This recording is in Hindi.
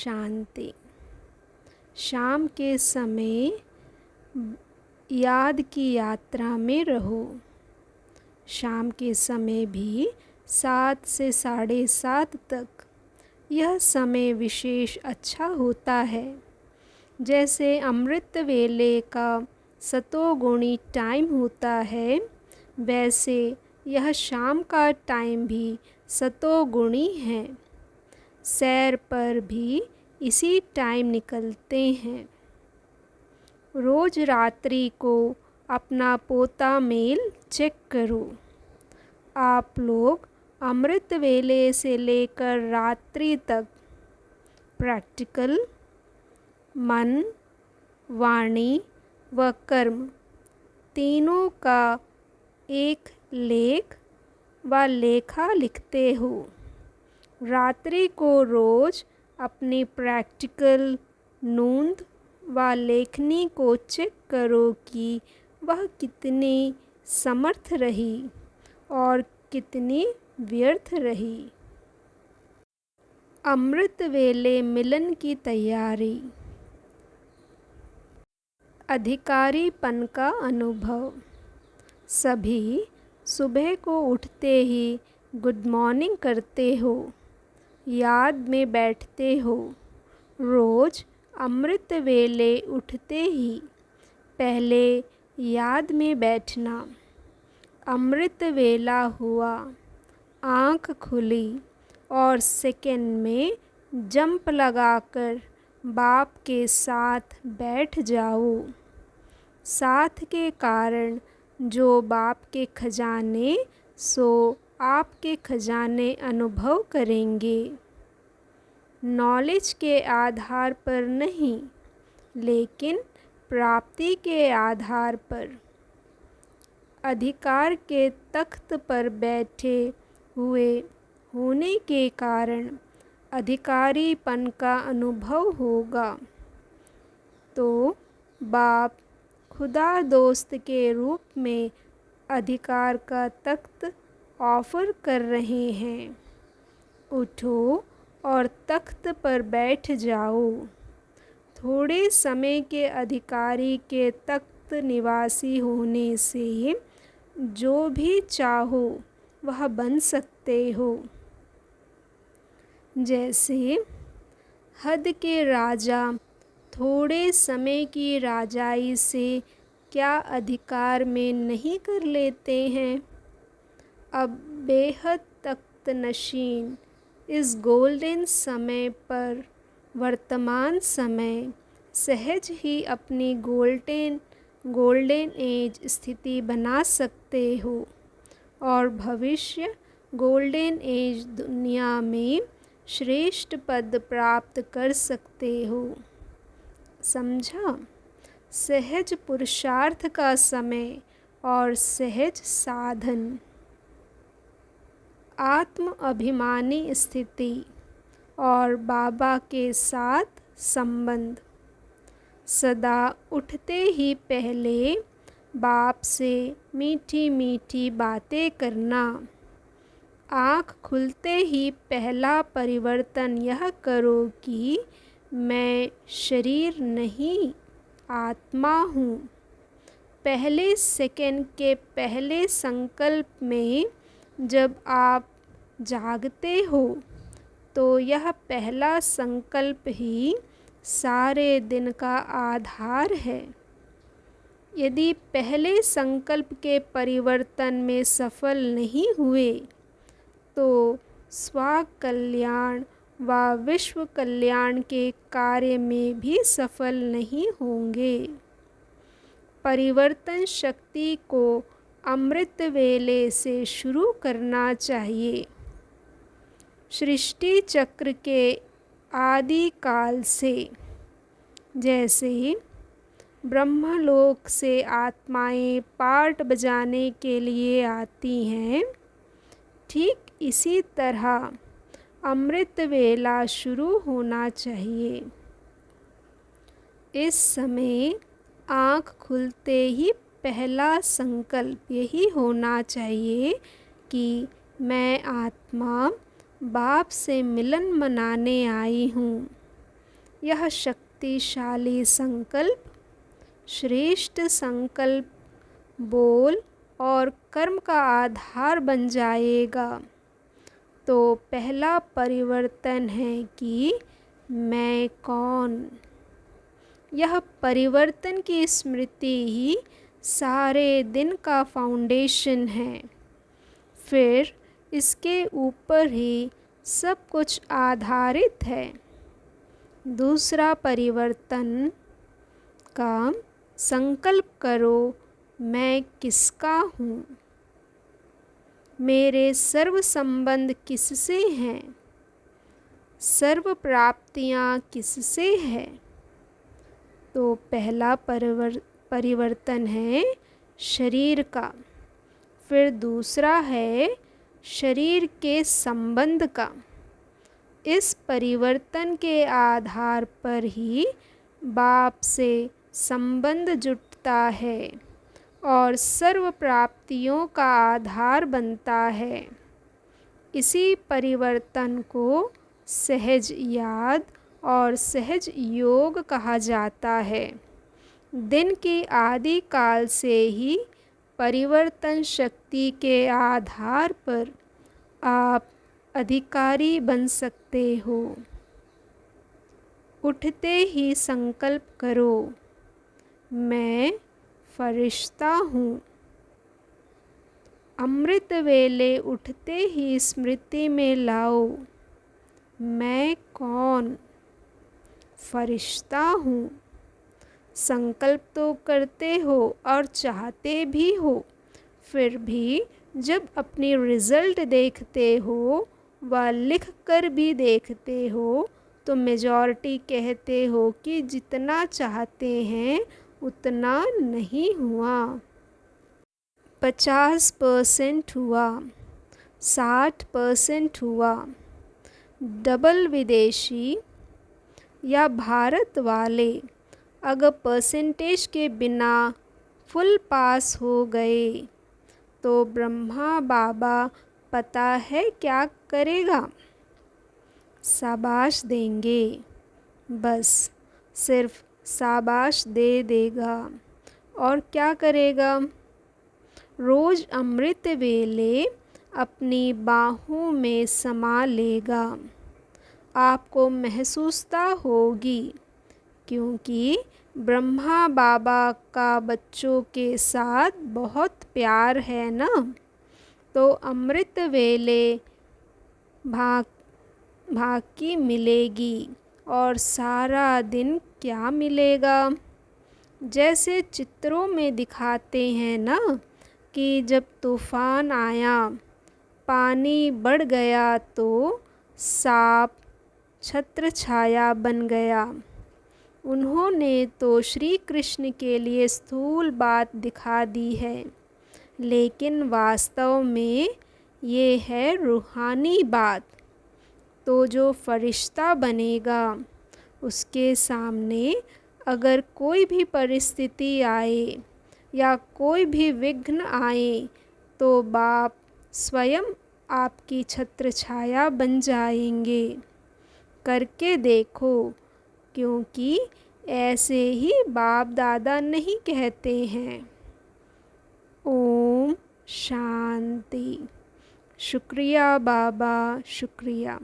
शांति। शाम के समय याद की यात्रा में रहो। शाम के समय भी 7 से 7:30 तक यह समय विशेष अच्छा होता है। जैसे अमृत वेले का सतोगुणी टाइम होता है, वैसे यह शाम का टाइम भी सतोगुणी है। सैर पर भी इसी टाइम निकलते हैं। रोज रात्रि को अपना पोता मेल चेक करो। आप लोग अमृत वेले से लेकर रात्रि तक प्रैक्टिकल, मन, वाणी व कर्म तीनों का एक लेख व लेखा लिखते हो। रात्रि को रोज अपनी प्रैक्टिकल, नोंद व लेखनी को चेक करो कि वह कितनी समर्थ रही और कितनी व्यर्थ रही। अमृत वेले मिलन की तैयारी। अधिकारीपन का अनुभव। सभी सुबह को उठते ही गुड मॉर्निंग करते हो, याद में बैठते हो। रोज अमृत वेले उठते ही पहले याद में बैठना। अमृत वेला हुआ, आँख खुली और सेकंड में जंप लगाकर बाप के साथ बैठ जाओ। साथ के कारण जो बाप के खजाने सो आपके खजाने अनुभव करेंगे। नॉलेज के आधार पर नहीं, लेकिन प्राप्ति के आधार पर। अधिकार के तख्त पर बैठे हुए होने के कारण अधिकारीपन का अनुभव होगा। तो बाप खुदा दोस्त के रूप में अधिकार का तख्त ऑफ़र कर रहे हैं। उठो और तख्त पर बैठ जाओ। थोड़े समय के अधिकारी के तख्त निवासी होने से जो भी चाहो वह बन सकते हो। जैसे हद के राजा थोड़े समय की राजाई से क्या अधिकार में नहीं कर लेते हैं। अब बेहद तख्त नशीन इस गोल्डन समय पर वर्तमान समय सहज ही अपनी गोल्डन एज स्थिति बना सकते हो और भविष्य गोल्डन एज दुनिया में श्रेष्ठ पद प्राप्त कर सकते हो। समझा? सहज पुरुषार्थ का समय और सहज साधन। आत्म अभिमानी स्थिति और बाबा के साथ संबंध। सदा उठते ही पहले बाप से मीठी मीठी बातें करना। आँख खुलते ही पहला परिवर्तन यह करो कि मैं शरीर नहीं, आत्मा हूँ। पहले सेकंड के पहले संकल्प में जब आप जागते हो तो यह पहला संकल्प ही सारे दिन का आधार है। यदि पहले संकल्प के परिवर्तन में सफल नहीं हुए तो स्व कल्याण व विश्व कल्याण के कार्य में भी सफल नहीं होंगे। परिवर्तन शक्ति को अमृत वेले से शुरू करना चाहिए। सृष्टि चक्र के आदि काल से जैसे ब्रह्मलोक से आत्माएं पार्ट बजाने के लिए आती हैं, ठीक इसी तरह अमृत वेला शुरू होना चाहिए। इस समय आँख खुलते ही पहला संकल्प यही होना चाहिए कि मैं आत्मा बाप से मिलन मनाने आई हूँ। यह शक्तिशाली संकल्प श्रेष्ठ संकल्प, बोल और कर्म का आधार बन जाएगा। तो पहला परिवर्तन है कि मैं कौन। यह परिवर्तन की स्मृति ही सारे दिन का फाउंडेशन है। फिर इसके ऊपर ही सब कुछ आधारित है। दूसरा परिवर्तन का संकल्प करो, मैं किसका हूँ, मेरे सर्व संबंध किससे हैं, सर्व प्राप्तियाँ किससे है। तो पहला परिवर्तन है शरीर का। फिर दूसरा है शरीर के संबंध का। इस परिवर्तन के आधार पर ही बाप से संबंध जुटता है और सर्व प्राप्तियों का आधार बनता है। इसी परिवर्तन को सहज याद और सहज योग कहा जाता है। दिन की आदि काल से ही परिवर्तन शक्ति के आधार पर आप अधिकारी बन सकते हो। उठते ही संकल्प करो, मैं फरिश्ता हूँ। अमृत वेले उठते ही स्मृति में लाओ, मैं कौन, फरिश्ता हूँ। संकल्प तो करते हो और चाहते भी हो, फिर भी जब अपनी रिज़ल्ट देखते हो व लिख कर भी देखते हो तो मेजॉरिटी कहते हो कि जितना चाहते हैं उतना नहीं हुआ। 50% हुआ, 60% हुआ। डबल विदेशी या भारत वाले अगर परसेंटेज के बिना फुल पास हो गए तो ब्रह्मा बाबा पता है क्या करेगा? शाबाश देंगे, बस सिर्फ शाबाश दे देगा। और क्या करेगा? रोज़ अमृत वेले अपनी बाहों में समा लेगा। आपको महसूसता होगी क्योंकि ब्रह्मा बाबा का बच्चों के साथ बहुत प्यार है ना। तो अमृत वेले भाकी मिलेगी और सारा दिन क्या मिलेगा? जैसे चित्रों में दिखाते हैं ना कि जब तूफ़ान आया, पानी बढ़ गया तो सांप छत्र छाया बन गया। उन्होंने तो श्री कृष्ण के लिए स्थूल बात दिखा दी है, लेकिन वास्तव में ये है रूहानी बात। तो जो फरिश्ता बनेगा उसके सामने अगर कोई भी परिस्थिति आए या कोई भी विघ्न आए तो बाप स्वयं आपकी छत्र छाया बन जाएंगे। करके देखो, क्योंकि ऐसे ही बाप दादा नहीं कहते हैं। ओम शांति। शुक्रिया बाबा, शुक्रिया।